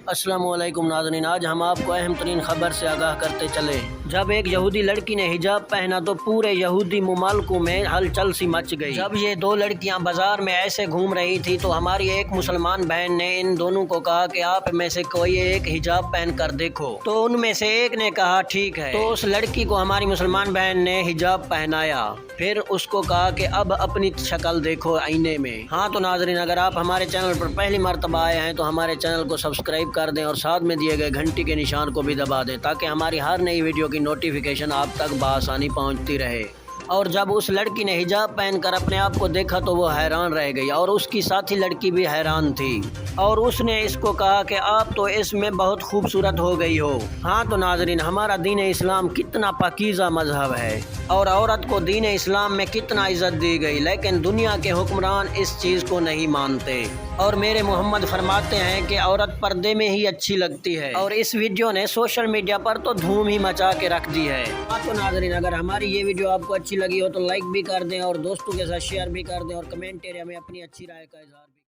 अस्सलाम वालेकुम नाज़रीन, आज हम आपको अहम तरीन खबर से आगाह करते चले। जब एक यहूदी लड़की ने हिजाब पहना तो पूरे यहूदी मुमालिकों में हलचल सी मच गई। जब ये दो लड़कियां बाजार में ऐसे घूम रही थी तो हमारी एक मुसलमान बहन ने इन दोनों को कहा कि आप में से कोई एक हिजाब पहन कर देखो। तो उनमें से एक ने कहा ठीक है। तो उस लड़की को हमारी मुसलमान बहन ने हिजाब पहनाया, फिर उसको कहा कि अब अपनी शक्ल देखो आईने में। हाँ तो नाज़रीन, अगर आप हमारे चैनल पर पहली मर्तबा आए हैं तो हमारे चैनल को सब्सक्राइब कर दें और साथ में दिए गए घंटी के निशान को भी दबा दें ताकि हमारी हर नई वीडियो की नोटिफिकेशन आप तक बआसानी पहुंचती रहे। और जब उस लड़की ने हिजाब पहनकर अपने आप को देखा तो वो हैरान रह गई और उसकी साथी लड़की भी हैरान थी और उसने इसको कहा कि आप तो इसमें बहुत खूबसूरत हो गई हो। हाँ तो नाज़रीन, हमारा दीन इस्लाम कितना पाकीज़ा मजहब है और औरत को दीन इस्लाम में कितना इज्जत दी गई, लेकिन दुनिया के हुक्मरान इस चीज़ को नहीं मानते और मेरे मोहम्मद फरमाते हैं कि औरत पर्दे में ही अच्छी लगती है। और इस वीडियो ने सोशल मीडिया पर तो धूम ही मचा के रख दी है। हाँ तो नाज़रीन, अगर हमारी ये वीडियो आपको अच्छी लगी हो तो लाइक भी कर दें और दोस्तों के साथ शेयर भी कर दें और कमेंट एरिया में अपनी अच्छी राय का इजहार भी